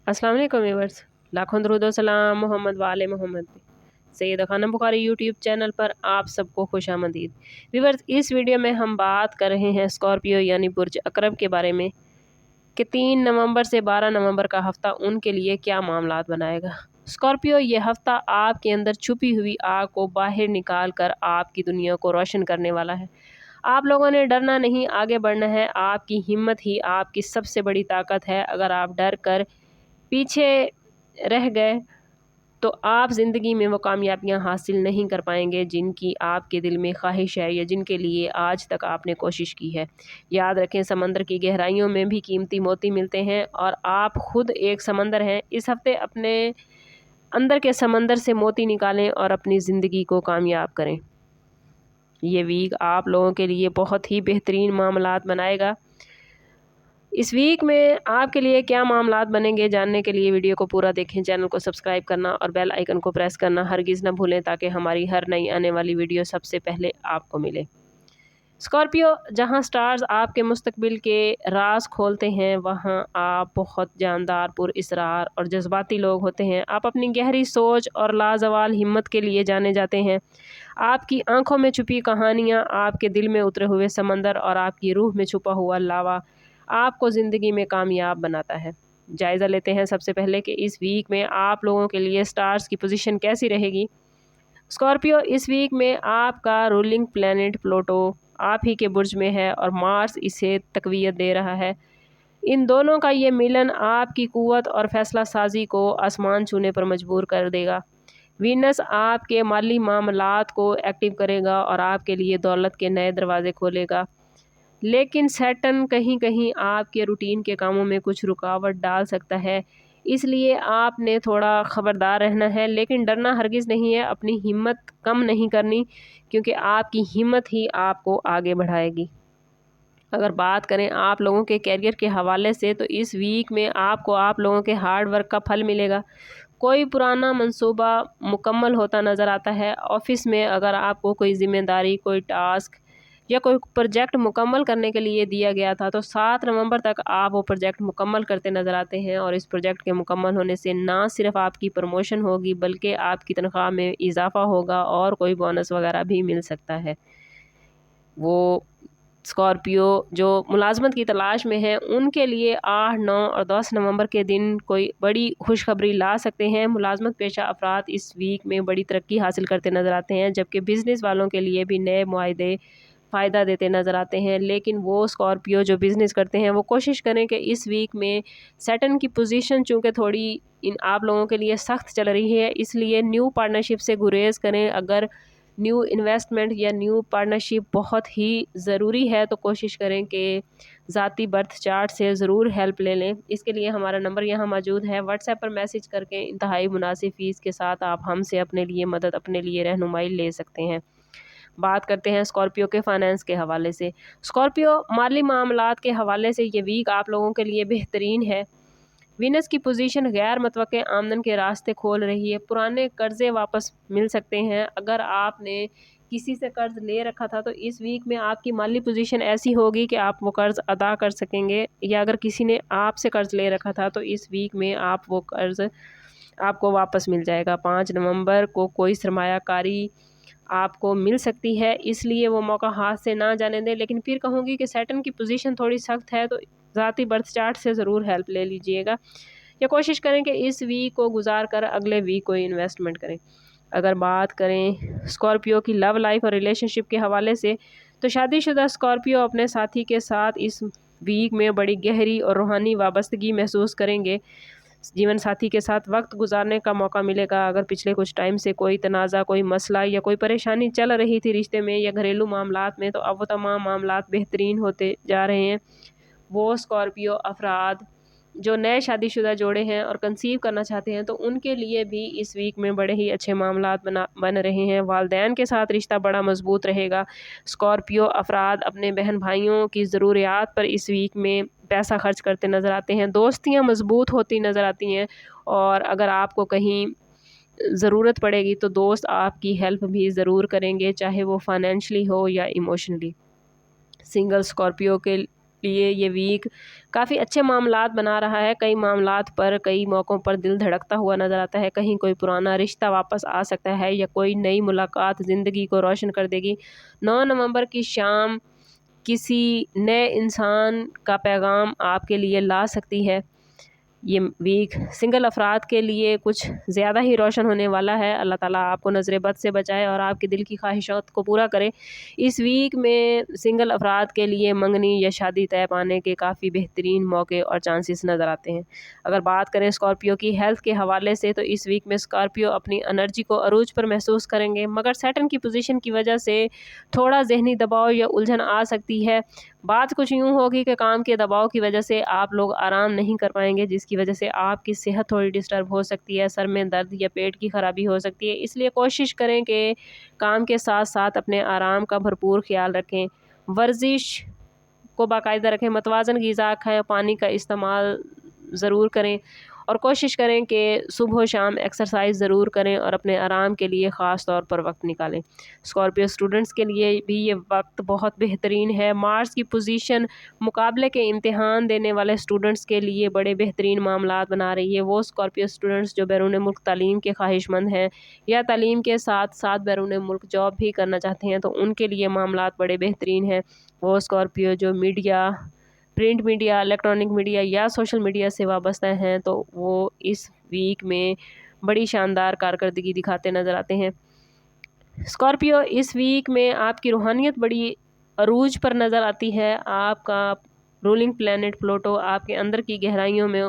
अस्सलाम वालेकुम व्यूअर्स, लाखों दरूद व सलाम मोहम्मद वाले मोहम्मद पे। सैयद खानम बुखारी यूट्यूब चैनल पर आप सबको खुशामदीद। व्यूअर्स, इस वीडियो में हम बात कर रहे हैं स्कॉर्पियो यानी बुर्ज अकरब के बारे में कि 3 नवंबर से 12 नवंबर का हफ़्ता उनके लिए क्या मामलात बनाएगा। स्कॉर्पियो ये हफ़्ता आपके अंदर छुपी हुई आग को बाहर निकाल कर आपकी दुनिया को रोशन करने वाला है। आप लोगों ने डरना नहीं, आगे बढ़ना है। आपकी हिम्मत ही आपकी सबसे बड़ी ताकत है। अगर आप डर कर पीछे रह गए तो आप ज़िंदगी में वो कामयाबियाँ हासिल नहीं कर पाएंगे जिनकी आपके दिल में ख्वाहिश है या जिनके लिए आज तक आपने कोशिश की है। याद रखें, समंदर की गहराइयों में भी कीमती मोती मिलते हैं और आप खुद एक समंदर हैं। इस हफ्ते अपने अंदर के समंदर से मोती निकालें और अपनी ज़िंदगी को कामयाब करें। ये वीक आप लोगों के लिए बहुत ही बेहतरीन मामलात बनाएगा। इस वीक में आपके लिए क्या मामलात बनेंगे, जानने के लिए वीडियो को पूरा देखें। चैनल को सब्सक्राइब करना और बेल आइकन को प्रेस करना हरगिज़ न भूलें ताकि हमारी हर नई आने वाली वीडियो सबसे पहले आपको मिले। स्कॉर्पियो, जहां स्टार्स आपके मुस्तकबिल के राज खोलते हैं वहां आप बहुत जानदार, पुरअसरार और जज्बाती लोग होते हैं। आप अपनी गहरी सोच और लाजवाल हिम्मत के लिए जाने जाते हैं। आपकी आंखों में छुपी कहानियां, आपके दिल में उतरे हुए समंदर और आपकी रूह में छुपा हुआ लावा आपको ज़िंदगी में कामयाब बनाता है। जायज़ा लेते हैं सबसे पहले कि इस वीक में आप लोगों के लिए स्टार्स की पोजीशन कैसी रहेगी। स्कॉर्पियो, इस वीक में आपका रूलिंग प्लैनेट प्लूटो आप ही के बुर्ज में है और मार्स इसे तक़वियत दे रहा है। इन दोनों का ये मिलन आपकी क़ुव्वत और फैसला साजी को आसमान छूने पर मजबूर कर देगा। वीनस आपके माली मामलात को एक्टिव करेगा और आपके लिए दौलत के नए दरवाज़े खोलेगा। लेकिन सैटर्न कहीं कहीं आपके रूटीन के कामों में कुछ रुकावट डाल सकता है, इसलिए आपने थोड़ा ख़बरदार रहना है। लेकिन डरना हरगिज़ नहीं है, अपनी हिम्मत कम नहीं करनी क्योंकि आपकी हिम्मत ही आपको आगे बढ़ाएगी। अगर बात करें आप लोगों के कैरियर के हवाले से तो इस वीक में आपको आप लोगों के हार्ड वर्क का फल मिलेगा। कोई पुराना मंसूबा मुकम्मल होता नज़र आता है। ऑफिस में अगर आपको कोई ज़िम्मेदारी, कोई टास्क या कोई प्रोजेक्ट मुकम्मल करने के लिए दिया गया था तो 7 नवंबर तक आप वो प्रोजेक्ट मुकम्मल करते नज़र आते हैं और इस प्रोजेक्ट के मुकम्मल होने से ना सिर्फ आपकी प्रमोशन होगी बल्कि आपकी तनख्वाह में इजाफा होगा और कोई बोनस वगैरह भी मिल सकता है। वो स्कॉर्पियो जो मुलाजमत की तलाश में है उनके लिए 8, 9 और 10 नवंबर के दिन कोई बड़ी खुशखबरी ला सकते हैं। मुलाजमत पेशा अफराद इस वीक में बड़ी तरक्की हासिल करते नज़र आते हैं, जबकि बिज़नेस वालों के लिए भी नए मुआहदे फ़ायदा देते नज़र आते हैं। लेकिन वो स्कॉर्पियो जो बिज़नेस करते हैं वो कोशिश करें कि इस वीक में सैटर्न की पोजीशन चूँकि थोड़ी इन आप लोगों के लिए सख्त चल रही है, इसलिए न्यू पार्टनरशिप से गुरेज करें। अगर न्यू इन्वेस्टमेंट या न्यू पार्टनरशिप बहुत ही ज़रूरी है तो कोशिश करें कि ज़ाती बर्थ चार्ट से ज़रूर हेल्प ले लें। इसके लिए हमारा नंबर यहाँ मौजूद है। व्हाट्सएप पर मैसेज करके इंतहाई मुनासिब फ़ीस के साथ आप हमसे अपने लिए मदद, अपने लिए रहनुमाई ले सकते हैं। बात करते हैं स्कॉर्पियो के फाइनेंस के हवाले से। स्कॉर्पियो, माली मामलात के हवाले से ये वीक आप लोगों के लिए बेहतरीन है। वीनस की पोजीशन गैर मुतवक्के आमदन के रास्ते खोल रही है। पुराने कर्जे वापस मिल सकते हैं। अगर आपने किसी से कर्ज ले रखा था तो इस वीक में आपकी माली पोजीशन ऐसी होगी कि आप वो कर्ज अदा कर सकेंगे, या अगर किसी ने आपसे कर्ज ले रखा था तो इस वीक में आप वो कर्ज आपको वापस मिल जाएगा। 5 नवंबर को कोई सरमायाकारी आपको मिल सकती है, इसलिए वो मौका हाथ से ना जाने दें। लेकिन फिर कहूँगी कि सैटर्न की पोजीशन थोड़ी सख्त है तो ज़ाती बर्थ चार्ट से ज़रूर हेल्प ले लीजिएगा या कोशिश करें कि इस वीक को गुजार कर अगले वीक कोई इन्वेस्टमेंट करें। अगर बात करें स्कॉर्पियो की लव लाइफ और रिलेशनशिप के हवाले से तो शादीशुदा स्कॉर्पियो अपने साथी के साथ इस वीक में बड़ी गहरी और रूहानी वाबस्तगी महसूस करेंगे। जीवन साथी के साथ वक्त गुजारने का मौका मिलेगा। अगर पिछले कुछ टाइम से कोई तनाज़ा, कोई मसला या कोई परेशानी चल रही थी रिश्ते में या घरेलू मामलात में तो अब वो तमाम मामलात बेहतरीन होते जा रहे हैं। वो स्कॉर्पियो अफराद जो नए शादीशुदा जोड़े हैं और कंसीव करना चाहते हैं तो उनके लिए भी इस वीक में बड़े ही अच्छे मामलात बन रहे हैं। वालिदैन के साथ रिश्ता बड़ा मजबूत रहेगा। स्कॉर्पियो अफराद अपने बहन भाइयों की ज़रूरियात पर इस वीक में पैसा खर्च करते नज़र आते हैं। दोस्तियाँ मजबूत होती नज़र आती हैं और अगर आपको कहीं ज़रूरत पड़ेगी तो दोस्त आपकी हेल्प भी ज़रूर करेंगे, चाहे वो फाइनेंशली हो या इमोशनली। सिंगल स्कॉर्पियो के लिए ये वीक काफ़ी अच्छे मामलात बना रहा है। कई मामलात पर कई मौक़ों पर दिल धड़कता हुआ नज़र आता है। कहीं कोई पुराना रिश्ता वापस आ सकता है या कोई नई मुलाकात ज़िंदगी को रोशन कर देगी। 9 नवंबर की शाम किसी नए इंसान का पैगाम आपके लिए ला सकती है। ये वीक सिंगल अफराद के लिए कुछ ज़्यादा ही रोशन होने वाला है। अल्लाह ताला आपको नज़र बद से बचाए और आपके दिल की ख्वाहिशात को पूरा करे। इस वीक में सिंगल अफराद के लिए मंगनी या शादी तय पाने के काफ़ी बेहतरीन मौके और चांसेस नज़र आते हैं। अगर बात करें स्कॉर्पियो की हेल्थ के हवाले से, तो इस वीक में स्कॉर्पियो अपनी एनर्जी को अरूज पर महसूस करेंगे, मगर सैटर्न की पोजीशन की वजह से थोड़ा ज़हनी दबाव या उलझन आ सकती है। बात कुछ यूँ होगी कि काम के दबाव की वजह से आप लोग आराम नहीं कर पाएंगे, जिसकी वजह से आपकी सेहत थोड़ी डिस्टर्ब हो सकती है, सर में दर्द या पेट की ख़राबी हो सकती है। इसलिए कोशिश करें कि काम के साथ साथ अपने आराम का भरपूर ख्याल रखें, वर्जिश को बाकायदा रखें, मतवाज़न ग़िज़ा खाएँ, पानी का इस्तेमाल ज़रूर करें और कोशिश करें कि सुबह शाम एक्सरसाइज ज़रूर करें और अपने आराम के लिए ख़ास तौर पर वक्त निकालें। स्कॉर्पियो स्टूडेंट्स के लिए भी ये वक्त बहुत बेहतरीन है। मार्स की पोजीशन मुकाबले के इम्तिहान देने वाले स्टूडेंट्स के लिए बड़े बेहतरीन मामलात बना रही है। वो स्कॉर्पियो स्टूडेंट्स जो बैरून मुल्क तालीम के ख्वाहिशमंद हैं या तालीम के साथ साथ बैरून मुल्क जॉब भी करना चाहते हैं, तो उनके लिए मामलात बड़े बेहतरीन हैं। वो स्कॉर्पियो जो media, print media, electronic media या सोशल मीडिया से वाबस्ता हैं, तो वो इस वीक में बड़ी शानदार कारकर्दगी दिखाते नज़र आते हैं। स्कॉर्पियो इस वीक में आपकी रूहानियत बड़ी अरूज पर नज़र आती है। आपका रूलिंग प्लैनेट प्लूटो आपके अंदर की गहराइयों में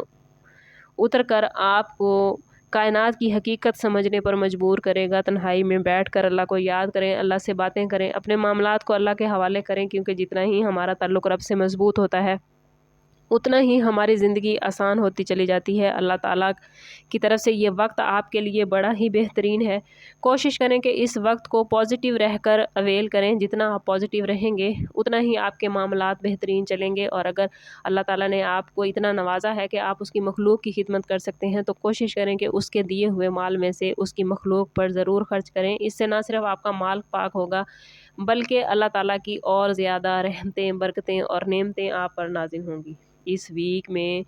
उतर कर आपको कायनात की हकीकत समझने पर मजबूर करेगा। तन्हाई में बैठकर अल्लाह को याद करें, अल्लाह से बातें करें, अपने मामलात को अल्लाह के हवाले करें, क्योंकि जितना ही हमारा ताल्लुक़ रब से मजबूत होता है, उतना ही हमारी ज़िंदगी आसान होती चली जाती है। अल्लाह ताला की तरफ से ये वक्त आपके लिए बड़ा ही बेहतरीन है। कोशिश करें कि इस वक्त को पॉजिटिव रहकर अवेल करें। जितना आप पॉजिटिव रहेंगे, उतना ही आपके मामलात बेहतरीन चलेंगे। और अगर अल्लाह ताला ने आपको इतना नवाजा है कि आप उसकी मखलूक की खिदमत कर सकते हैं, तो कोशिश करें कि उसके दिए हुए माल में से उसकी मखलूक पर ज़रूर खर्च करें। इससे ना सिर्फ आपका माल पाक होगा, बल्कि अल्लाह ताला की और ज़्यादा रहमतें, बरकतें और नेमतें आप पर नाज़िल होंगी। इस वीक में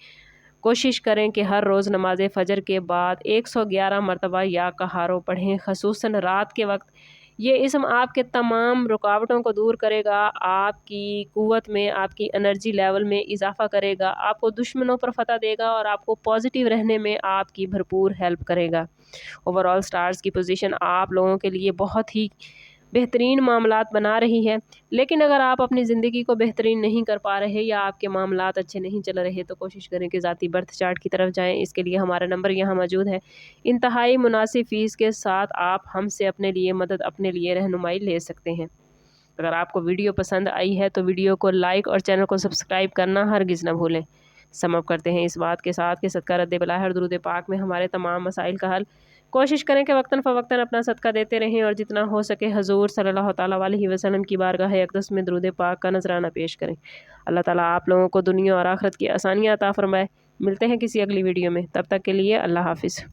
कोशिश करें कि हर रोज़ नमाज फ़जर के बाद 111 मरतबा या कहारो पढ़ें, ख़ुसूसन रात के वक्त। ये इस्म आपके तमाम रुकावटों को दूर करेगा, आपकी क़ुव्वत में, आपकी एनर्जी लेवल में इजाफ़ा करेगा, आपको दुश्मनों पर फ़तह देगा और आपको पॉजिटिव रहने में आपकी भरपूर हेल्प करेगा। ओवरऑल स्टार्स की पोजीशन आप लोगों के लिए बहुत ही बेहतरीन मामलात बना रही है। लेकिन अगर आप अपनी ज़िंदगी को बेहतरीन नहीं कर पा रहे या आपके मामलात अच्छे नहीं चल रहे, तो कोशिश करें कि ज़ाती बर्थ चार्ट की तरफ जाएं। इसके लिए हमारा नंबर यहाँ मौजूद है। इंतहाई मुनासिब फ़ीस के साथ आप हमसे अपने लिए मदद, अपने लिए रहनुमाई ले सकते हैं। अगर आपको वीडियो पसंद आई है तो वीडियो को लाइक और चैनल को सब्सक्राइब करना हरगिज़ न भूलें। सम अप करते हैं इस बात के साथ कि सदका रद्द बला है और दुरूद पाक में हमारे तमाम मसाइल का हल। कोशिश करें कि वक्तन फ़वक्तन अपना सदका देते रहें और जितना हो सके हजूर सल्लल्लाहु तआला अलैहि वसल्लम की बारगाह अक़दस में दुरूद पाक का नजराना पेश करें। अल्लाह ताला आप लोगों को दुनिया और आखिरत की आसानियाँ अता फ़रमाए। मिलते हैं किसी अगली वीडियो में, तब तक के लिए अल्लाह हाफ़िज़।